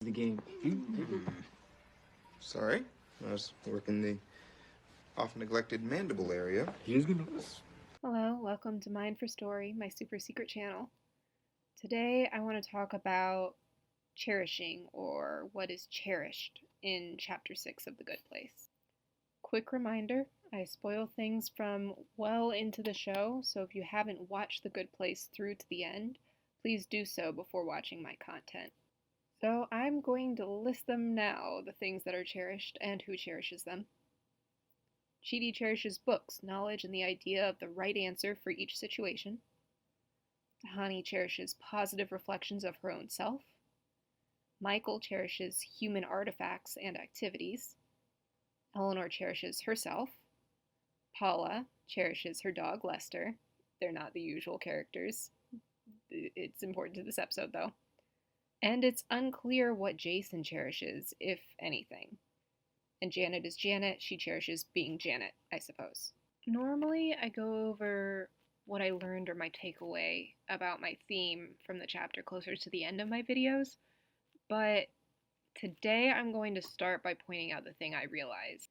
The game. Sorry, I was working the oft-neglected mandible area. He's gonna. Hello, welcome to Mind for Story, my super secret channel. Today I want to talk about cherishing, or what is cherished, in Chapter 6 of The Good Place. Quick reminder, I spoil things from well into the show, so if you haven't watched The Good Place through to the end, please do so before watching my content. So I'm going to list them now, the things that are cherished and who cherishes them. Chidi cherishes books, knowledge, and the idea of the right answer for each situation. Tahani cherishes positive reflections of her own self. Michael cherishes human artifacts and activities. Eleanor cherishes herself. Paula cherishes her dog, Lester. They're not the usual characters. It's important to this episode, though. And it's unclear what Jason cherishes, if anything. And Janet is Janet. She cherishes being Janet, I suppose. Normally, I go over what I learned or my takeaway about my theme from the chapter closer to the end of my videos, but today I'm going to start by pointing out the thing I realized.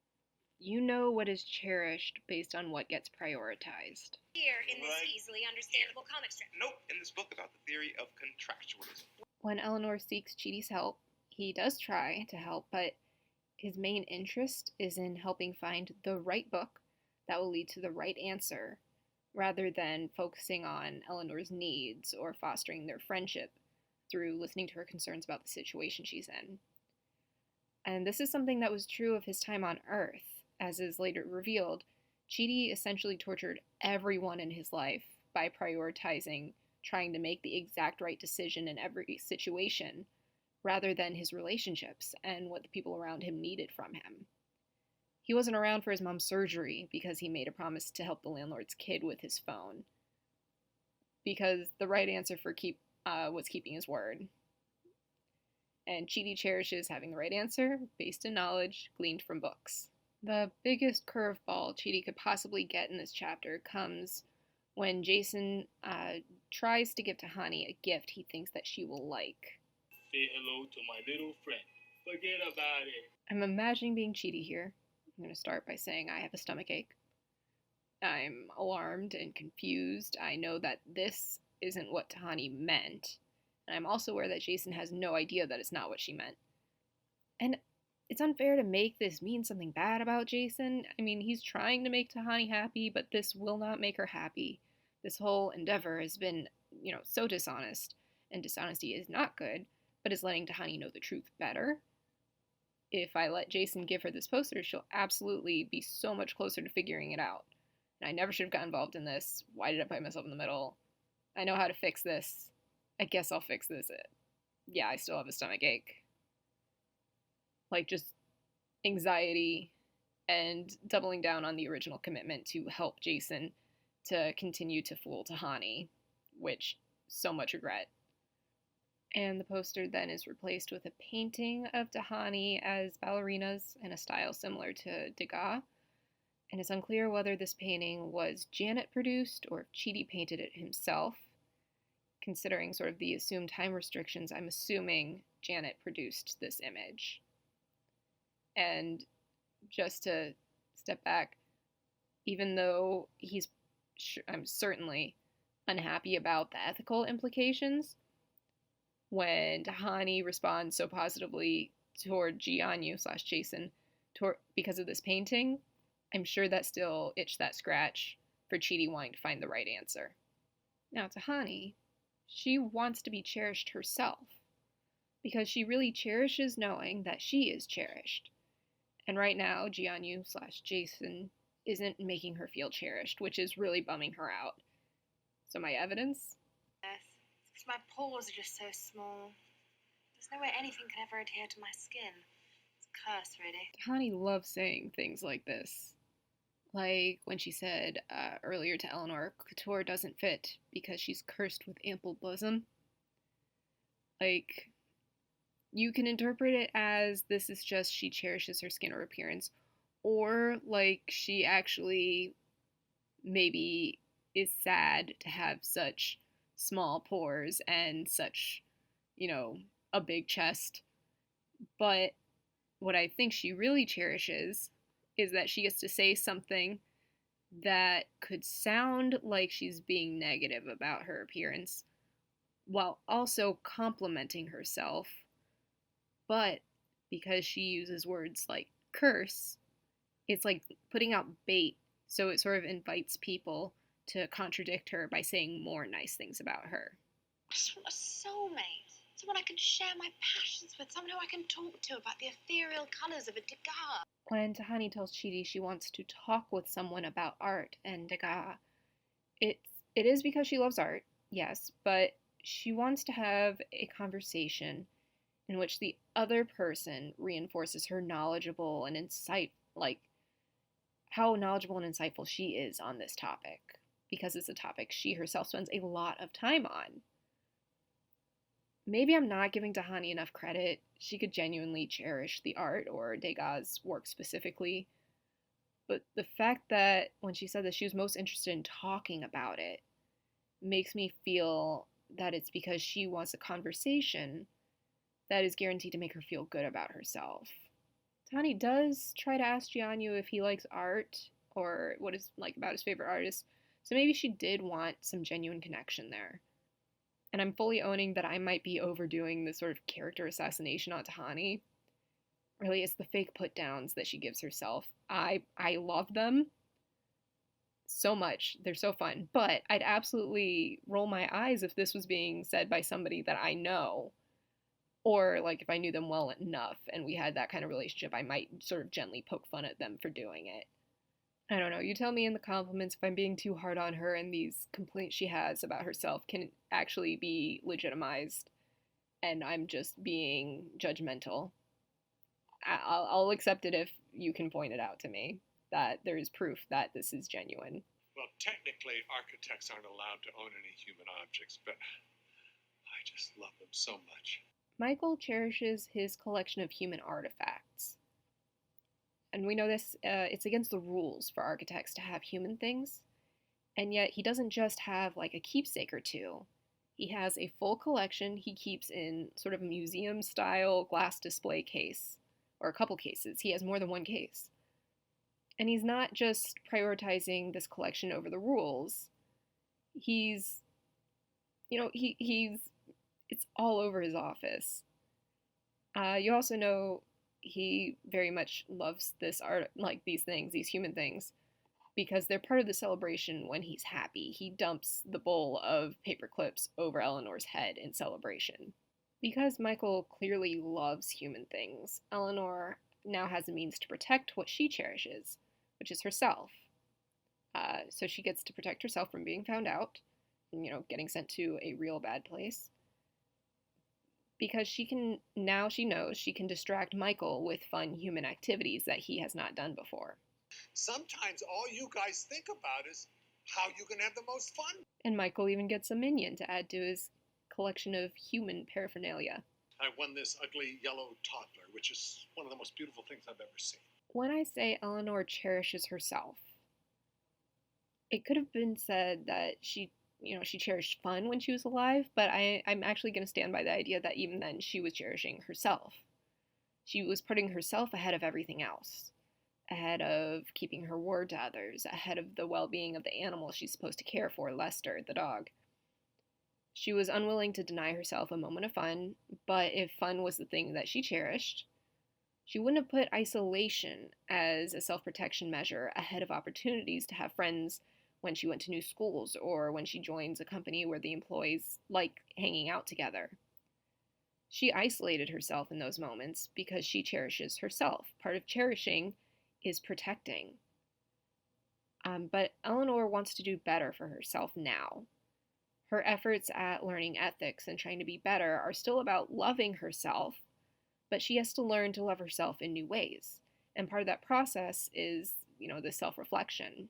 You know what is cherished based on what gets prioritized. Here in this easily understandable comic strip. Nope, in this book about the theory of contractualism. When Eleanor seeks Chidi's help, he does try to help, but his main interest is in helping find the right book that will lead to the right answer, rather than focusing on Eleanor's needs or fostering their friendship through listening to her concerns about the situation she's in. And this is something that was true of his time on Earth. As is later revealed, Chidi essentially tortured everyone in his life by prioritizing trying to make the exact right decision in every situation, rather than his relationships and what the people around him needed from him. He wasn't around for his mom's surgery because he made a promise to help the landlord's kid with his phone, because the right answer was keeping his word. And Chidi cherishes having the right answer based in knowledge gleaned from books. The biggest curveball Chidi could possibly get in this chapter comes when Jason tries to give Tahani a gift he thinks that she will like. Say hello to my little friend. Forget about it. I'm imagining being Chidi here. I'm going to start by saying I have a stomachache. I'm alarmed and confused. I know that this isn't what Tahani meant. And I'm also aware that Jason has no idea that it's not what she meant. And it's unfair to make this mean something bad about Jason. I mean, he's trying to make Tahani happy, but this will not make her happy. This whole endeavor has been, so dishonest. And dishonesty is not good, but is letting Tahani know the truth better. If I let Jason give her this poster, she'll absolutely be so much closer to figuring it out. And I never should have got involved in this. Why did I put myself in the middle? I know how to fix this. I guess I'll fix this. Yeah, I still have a stomachache. Just anxiety and doubling down on the original commitment to help Jason to continue to fool Tahani, which so much regret. And the poster then is replaced with a painting of Tahani as ballerinas in a style similar to Degas. And it's unclear whether this painting was Janet produced or if Chidi painted it himself. Considering sort of the assumed time restrictions, I'm assuming Janet produced this image. And just to step back, even though I'm certainly unhappy about the ethical implications, when Tahani responds so positively toward Jianyu/Jason because of this painting, I'm sure that still itched that scratch for Chidi wanting to find the right answer. Now, Tahani, she wants to be cherished herself, because she really cherishes knowing that she is cherished. And right now, Jianyu/Jason isn't making her feel cherished, which is really bumming her out. So my evidence? Yes, it's because my pores are just so small. There's no way anything can ever adhere to my skin. It's a curse, really. Tahani loves saying things like this. Like when she said earlier to Eleanor, couture doesn't fit because she's cursed with ample bosom. You can interpret it as this is just she cherishes her skin or appearance, or she actually maybe is sad to have such small pores and such, a big chest, But what I think she really cherishes is that she gets to say something that could sound like she's being negative about her appearance while also complimenting herself, but because she uses words like curse, it's like putting out bait, so it sort of invites people to contradict her by saying more nice things about her. I just want a soulmate. Someone I can share my passions with. Someone who I can talk to about the ethereal colours of a Degas. When Tahani tells Chidi she wants to talk with someone about art and Degas, it, it is because she loves art, yes, but she wants to have a conversation in which the other person reinforces her knowledgeable and how knowledgeable and insightful she is on this topic, because it's a topic she herself spends a lot of time on. Maybe I'm not giving Tahani enough credit. She could genuinely cherish the art or Degas' work specifically, but the fact that when she said that she was most interested in talking about it makes me feel that it's because she wants a conversation that is guaranteed to make her feel good about herself. Tani does try to ask Jianyu if he likes art or what is like about his favorite artist, so maybe she did want some genuine connection there. And I'm fully owning that I might be overdoing this sort of character assassination on Tahani. Really, it's the fake put downs that she gives herself. I love them so much. They're so fun. But I'd absolutely roll my eyes if this was being said by somebody that I know. Or like if I knew them well enough and we had that kind of relationship, I might sort of gently poke fun at them for doing it. I don't know. You tell me in the compliments if I'm being too hard on her and these complaints she has about herself can actually be legitimized and I'm just being judgmental. I'll accept it if you can point it out to me that there is proof that this is genuine. Well, technically, architects aren't allowed to own any human objects, but I just love them so much. Michael cherishes his collection of human artifacts. And we know this, it's against the rules for architects to have human things. And yet he doesn't just have like a keepsake or two. He has a full collection he keeps in sort of a museum style glass display case, or a couple cases. He has more than one case. And he's not just prioritizing this collection over the rules. He's, it's all over his office. You also know he very much loves this art, like these things, these human things, because they're part of the celebration when he's happy. He dumps the bowl of paper clips over Eleanor's head in celebration. Because Michael clearly loves human things, Eleanor now has a means to protect what she cherishes, which is herself. So she gets to protect herself from being found out, getting sent to a real bad place. Because she knows she can distract Michael with fun human activities that he has not done before. Sometimes all you guys think about is how you can have the most fun. And Michael even gets a minion to add to his collection of human paraphernalia. I won this ugly yellow toddler, which is one of the most beautiful things I've ever seen. When I say Eleanor cherishes herself, it could have been said that she cherished fun when she was alive, but I'm actually going to stand by the idea that even then she was cherishing herself. She was putting herself ahead of everything else, ahead of keeping her word to others, ahead of the well-being of the animal she's supposed to care for, Lester, the dog. She was unwilling to deny herself a moment of fun, but if fun was the thing that she cherished, she wouldn't have put isolation as a self-protection measure ahead of opportunities to have friends when she went to new schools or when she joins a company where the employees like hanging out together. She isolated herself in those moments because she cherishes herself. Part of cherishing is protecting. But Eleanor wants to do better for herself now. Her efforts at learning ethics and trying to be better are still about loving herself, but she has to learn to love herself in new ways. And part of that process is, the self-reflection.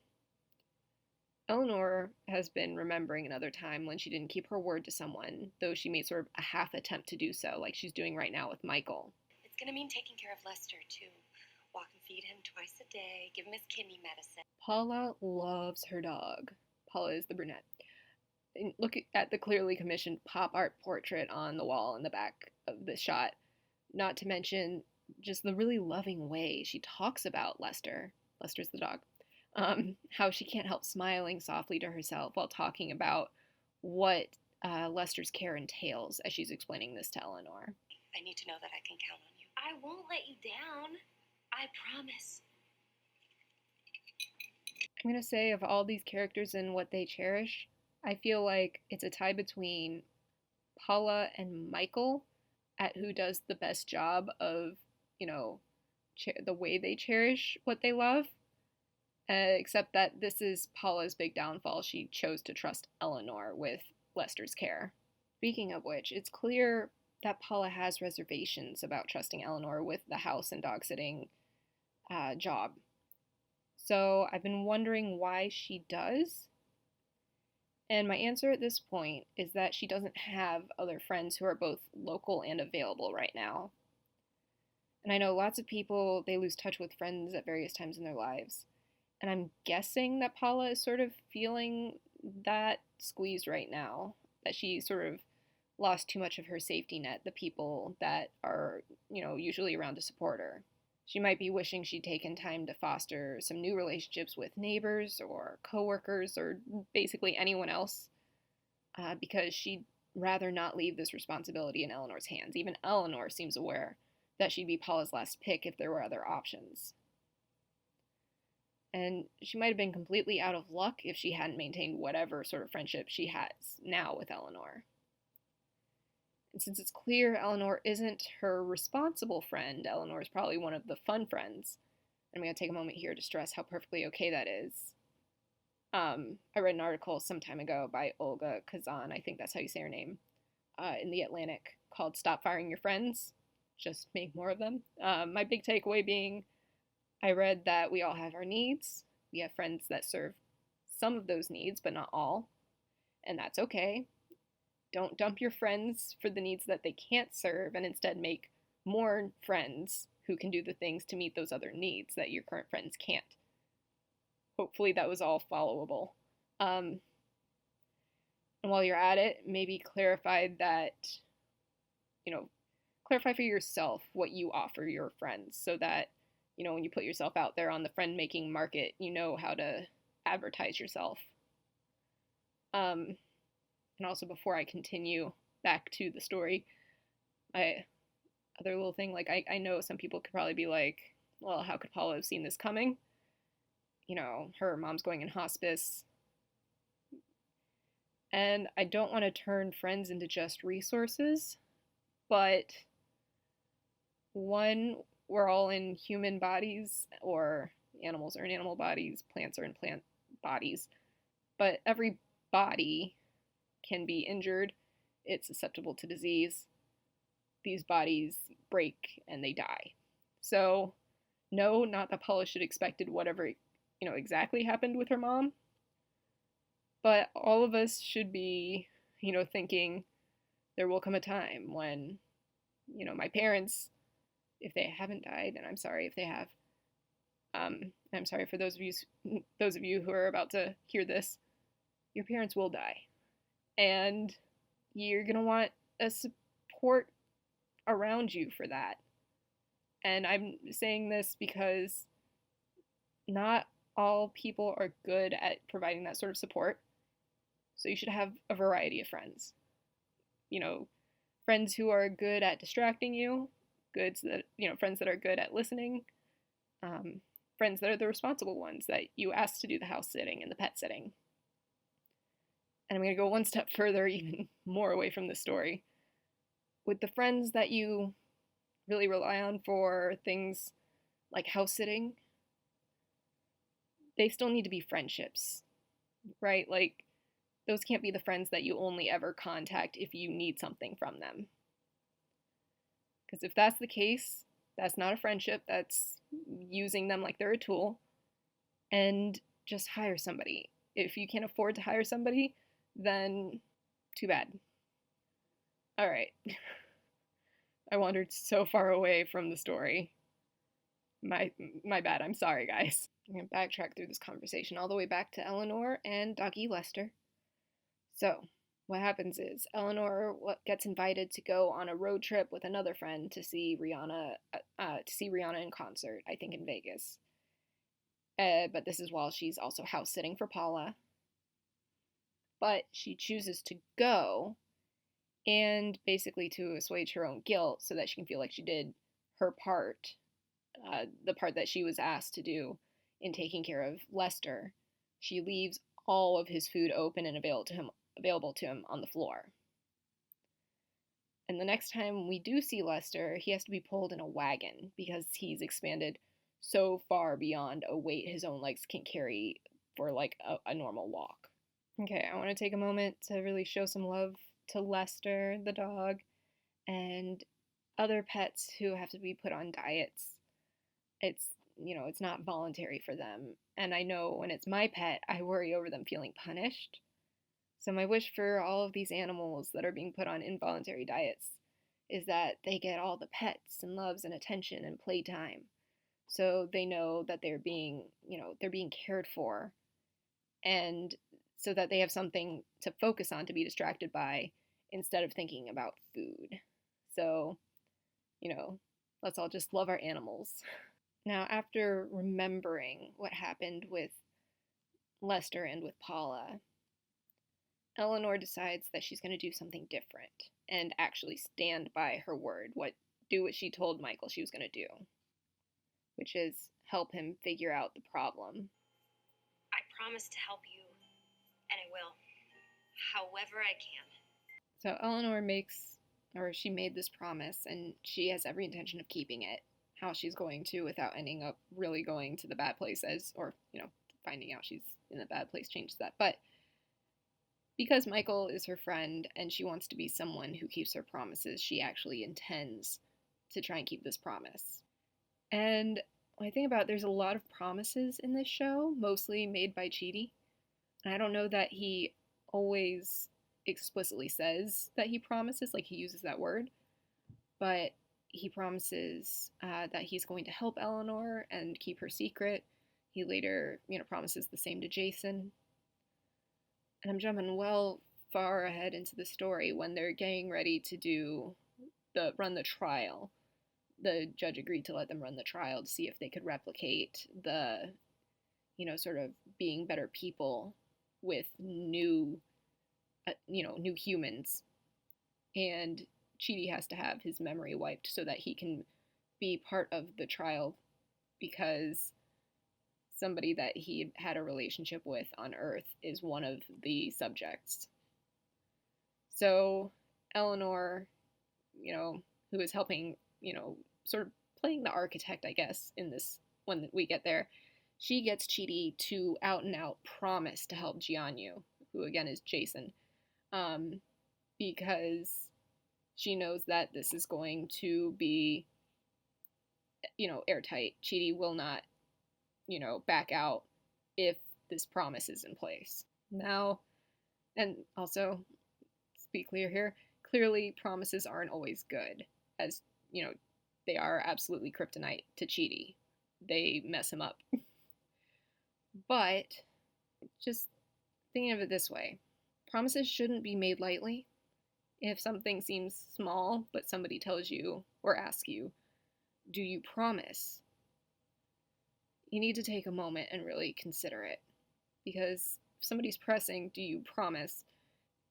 Eleanor has been remembering another time when she didn't keep her word to someone, though she made sort of a half attempt to do so, like she's doing right now with Michael. It's gonna mean taking care of Lester, too. Walk and feed him twice a day, give him his kidney medicine. Paula loves her dog. Paula is the brunette. And look at the clearly commissioned pop art portrait on the wall in the back of the shot. Not to mention just the really loving way she talks about Lester. Lester's the dog. How she can't help smiling softly to herself while talking about what Lester's care entails as she's explaining this to Eleanor. I need to know that I can count on you. I won't let you down. I promise. I'm going to say, of all these characters and what they cherish, I feel like it's a tie between Paula and Michael at who does the best job of, the way they cherish what they love. Except that this is Paula's big downfall. She chose to trust Eleanor with Lester's care. Speaking of which, it's clear that Paula has reservations about trusting Eleanor with the house and dog sitting job. So I've been wondering why she does. And my answer at this point is that she doesn't have other friends who are both local and available right now. And I know lots of people, they lose touch with friends at various times in their lives. And I'm guessing that Paula is sort of feeling that squeeze right now, that she sort of lost too much of her safety net, the people that are, usually around to support her. She might be wishing she'd taken time to foster some new relationships with neighbors or coworkers or basically anyone else, because she'd rather not leave this responsibility in Eleanor's hands. Even Eleanor seems aware that she'd be Paula's last pick if there were other options. And she might have been completely out of luck if she hadn't maintained whatever sort of friendship she has now with Eleanor. And since it's clear Eleanor isn't her responsible friend, Eleanor is probably one of the fun friends. I'm going to take a moment here to stress how perfectly okay that is. I read an article some time ago by Olga Khazan, I think that's how you say her name, in The Atlantic, called Stop Firing Your Friends. Just make more of them. My big takeaway being, I read that we all have our needs. We have friends that serve some of those needs, but not all. And that's okay. Don't dump your friends for the needs that they can't serve and instead make more friends who can do the things to meet those other needs that your current friends can't. Hopefully that was all followable. And while you're at it, maybe clarify for yourself what you offer your friends so that, when you put yourself out there on the friend-making market, you know how to advertise yourself. And also, before I continue back to the story, other little thing, I know some people could probably be like, well, how could Paula have seen this coming? Her mom's going in hospice. And I don't want to turn friends into just resources, but one, we're all in human bodies, or animals are in animal bodies, plants are in plant bodies, but every body can be injured. It's susceptible to disease. These bodies break and they die. So, no, not that Paula should have expected whatever, exactly happened with her mom. But all of us should be, thinking there will come a time when, my parents, if they haven't died, and I'm sorry if they have, I'm sorry for those of you who are about to hear this, your parents will die. And you're going to want a support around you for that. And I'm saying this because not all people are good at providing that sort of support. So you should have a variety of friends. Friends who are good at distracting you, friends that are good at listening, friends that are the responsible ones that you ask to do the house sitting and the pet sitting. And I'm going to go one step further, even more away from the story. With the friends that you really rely on for things like house sitting, they still need to be friendships, right? Those can't be the friends that you only ever contact if you need something from them. Because if that's the case, that's not a friendship, that's using them like they're a tool. And just hire somebody. If you can't afford to hire somebody, then too bad. All right. I wandered so far away from the story. My bad. I'm sorry, guys. I'm going to backtrack through this conversation all the way back to Eleanor and Doggy Lester. So, what happens is Eleanor gets invited to go on a road trip with another friend to see Rihanna in concert, I think in Vegas. But this is while she's also house sitting for Paula. But she chooses to go, and basically to assuage her own guilt so that she can feel like she did her part, the part that she was asked to do in taking care of Lester. She leaves all of his food open and available to him on the floor. And the next time we do see Lester, he has to be pulled in a wagon because he's expanded so far beyond a weight his own legs can carry for like a normal walk. Okay, I want to take a moment to really show some love to Lester, the dog, and other pets who have to be put on diets. It's not voluntary for them. And I know when it's my pet, I worry over them feeling punished. So my wish for all of these animals that are being put on involuntary diets is that they get all the pets and loves and attention and playtime. So they know that they're being cared for, and so that they have something to focus on, to be distracted by, instead of thinking about food. So, let's all just love our animals. Now, after remembering what happened with Lester and with Paula, Eleanor decides that she's going to do something different and actually stand by her word, do what she told Michael she was going to do, which is help him figure out the problem. I promise to help you, and I will, however I can. So Eleanor made this promise, and she has every intention of keeping it. How she's going to without ending up really going to the bad place, finding out she's in the bad place changes that. But because Michael is her friend and she wants to be someone who keeps her promises, she actually intends to try and keep this promise. And when I think about it, there's a lot of promises in this show, mostly made by Chidi. And I don't know that he always explicitly says that he promises, like he uses that word, but he promises that he's going to help Eleanor and keep her secret. He later, promises the same to Jason. And I'm jumping well far ahead into the story when they're getting ready to run the trial. The judge agreed to let them run the trial to see if they could replicate the, sort of being better people with new humans. And Chidi has to have his memory wiped so that he can be part of the trial, because somebody that he had a relationship with on Earth is one of the subjects. So Eleanor, who is helping, sort of playing the architect, I guess, in this, when we get there, she gets Chidi to out and out promise to help Jianyu, who again is Jason, because she knows that this is going to be, airtight. Chidi will not, back out if this promise is in place. Now, and also, let's be clear here, clearly promises aren't always good, as, they are absolutely kryptonite to Chidi. They mess him up. But, just thinking of it this way, promises shouldn't be made lightly. If something seems small, but somebody tells you or asks you, do you promise? You need to take a moment and really consider it. Because if somebody's pressing, do you promise?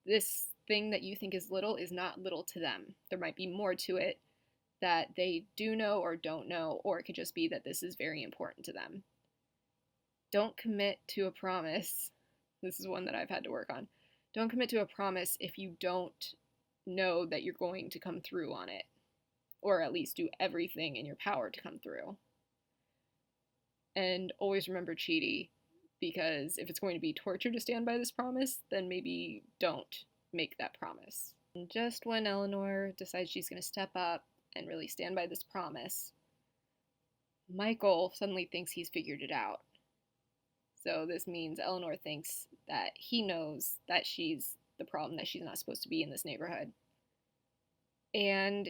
This thing that you think is little is not little to them. There might be more to it that they do know or don't know, or it could just be that this is very important to them. Don't commit to a promise. This is one that I've had to work on. Don't commit to a promise if you don't know that you're going to come through on it, or at least do everything in your power to come through. And always remember Chidi, because if it's going to be torture to stand by this promise, then maybe don't make that promise. And just when Eleanor decides she's going to step up and really stand by this promise, Michael suddenly thinks he's figured it out. So this means Eleanor thinks that he knows that she's the problem, that she's not supposed to be in this neighborhood. And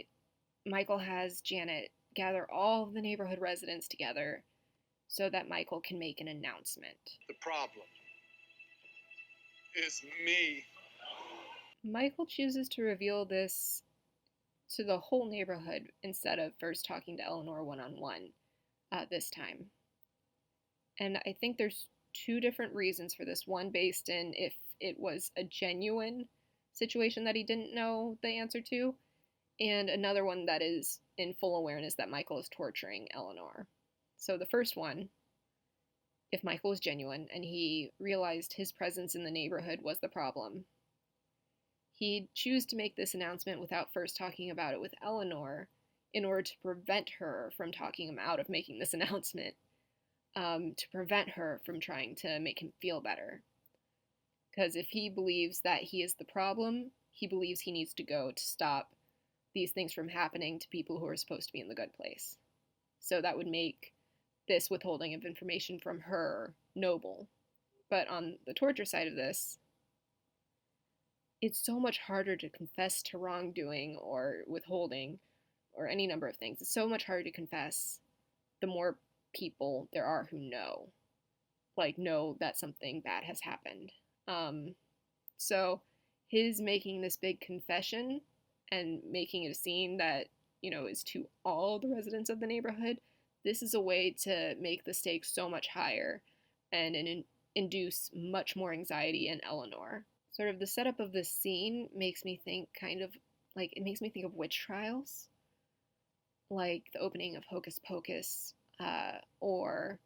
Michael has Janet gather all of the neighborhood residents together so that Michael can make an announcement. The problem is me. Michael chooses to reveal this to the whole neighborhood instead of first talking to Eleanor one-on-one this time. And I think there's two different reasons for this. One based in if it was a genuine situation that he didn't know the answer to, and another one that is in full awareness that Michael is torturing Eleanor. So the first one, if Michael was genuine and he realized his presence in the neighborhood was the problem, he'd choose to make this announcement without first talking about it with Eleanor in order to prevent her from talking him out of making this announcement, to prevent her from trying to make him feel better. Because if he believes that he is the problem, he believes he needs to go to stop these things from happening to people who are supposed to be in the good place. So that would make this withholding of information from her noble. But on the torture side of this, it's so much harder to confess to wrongdoing or withholding or any number of things. It's so much harder to confess the more people there are who know that something bad has happened. So his making this big confession and making it a scene that, is to all the residents of the neighborhood, this is a way to make the stakes so much higher and induce much more anxiety in Eleanor. Sort of the setup of this scene makes me think it makes me think of witch trials, like the opening of Hocus Pocus, or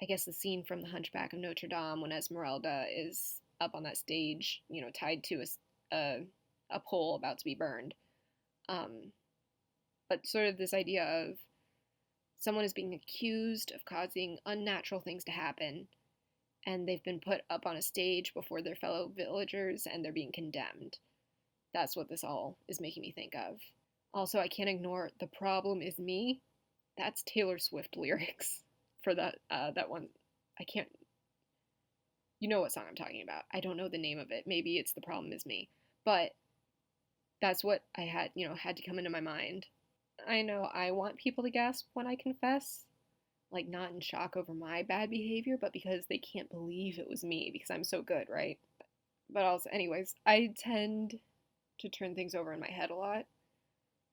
I guess the scene from The Hunchback of Notre Dame when Esmeralda is up on that stage, tied to a pole about to be burned. But sort of this idea of someone is being accused of causing unnatural things to happen, and they've been put up on a stage before their fellow villagers, and they're being condemned. That's what this all is making me think of. Also, I can't ignore "The Problem Is Me." That's Taylor Swift lyrics for that one. I can't. You know what song I'm talking about. I don't know the name of it. Maybe it's "The Problem Is Me." But that's what I had to come into my mind. I know I want people to gasp when I confess, like not in shock over my bad behavior, but because they can't believe it was me because I'm so good, right? But also, anyways, I tend to turn things over in my head a lot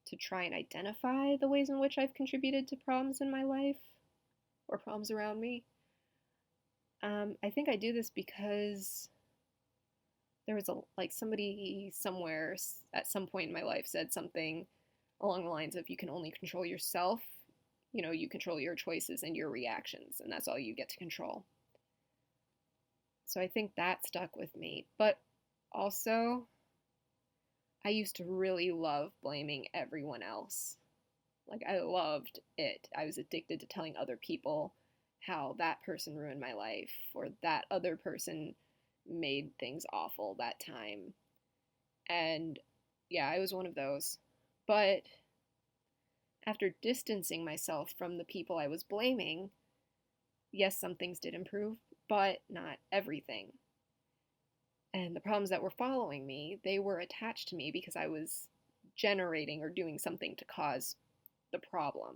to try and identify the ways in which I've contributed to problems in my life or problems around me. I think I do this because there was somebody somewhere at some point in my life said something along the lines of, you can only control yourself. You control your choices and your reactions, and that's all you get to control. So I think that stuck with me. But also, I used to really love blaming everyone else. I loved it. I was addicted to telling other people how that person ruined my life, or that other person made things awful that time. And yeah, I was one of those. But after distancing myself from the people I was blaming, yes, some things did improve, but not everything. And the problems that were following me, they were attached to me because I was generating or doing something to cause the problem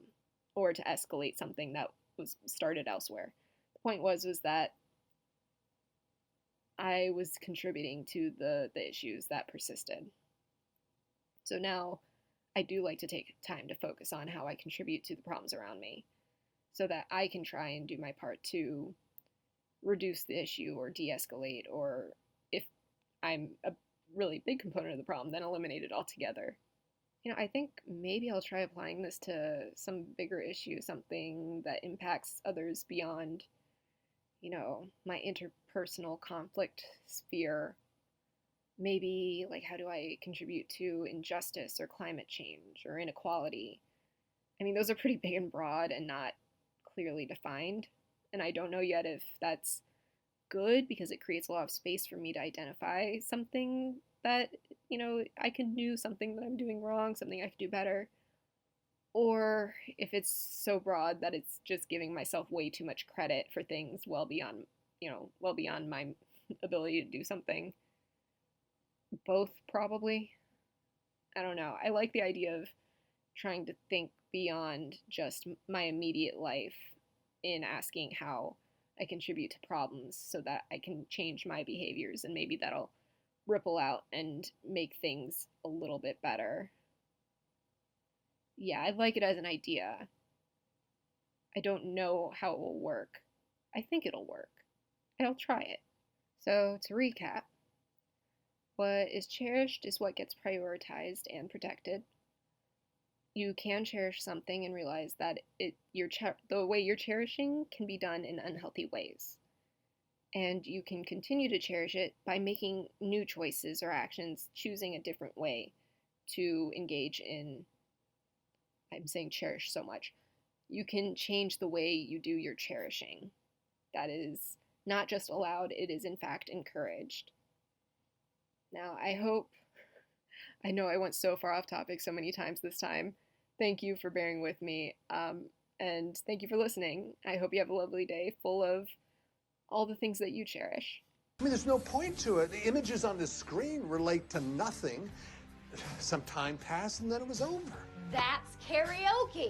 or to escalate something that was started elsewhere. The point was that I was contributing to the issues that persisted. So now I do like to take time to focus on how I contribute to the problems around me so that I can try and do my part to reduce the issue or de-escalate, or if I'm a really big component of the problem, then eliminate it altogether. I think maybe I'll try applying this to some bigger issue, something that impacts others beyond, my interpersonal conflict sphere. Maybe, how do I contribute to injustice or climate change or inequality? I mean, those are pretty big and broad and not clearly defined. And I don't know yet if that's good because it creates a lot of space for me to identify something that, I can do, something that I'm doing wrong, something I could do better. Or if it's so broad that it's just giving myself way too much credit for things well beyond my ability to do something. Both, probably. I don't know. I like the idea of trying to think beyond just my immediate life in asking how I contribute to problems so that I can change my behaviors, and maybe that'll ripple out and make things a little bit better. Yeah, I like it as an idea. I don't know how it will work. I think it'll work. I'll try it. So, to recap, what is cherished is what gets prioritized and protected. You can cherish something and realize that the way you're cherishing can be done in unhealthy ways. And you can continue to cherish it by making new choices or actions, choosing a different way to engage in. I'm saying cherish so much. You can change the way you do your cherishing. That is not just allowed, it is in fact encouraged. Now, I know I went so far off topic so many times this time. Thank you for bearing with me, and thank you for listening. I hope you have a lovely day full of all the things that you cherish. I mean, there's no point to it. The images on the screen relate to nothing. Some time passed and then it was over. That's karaoke.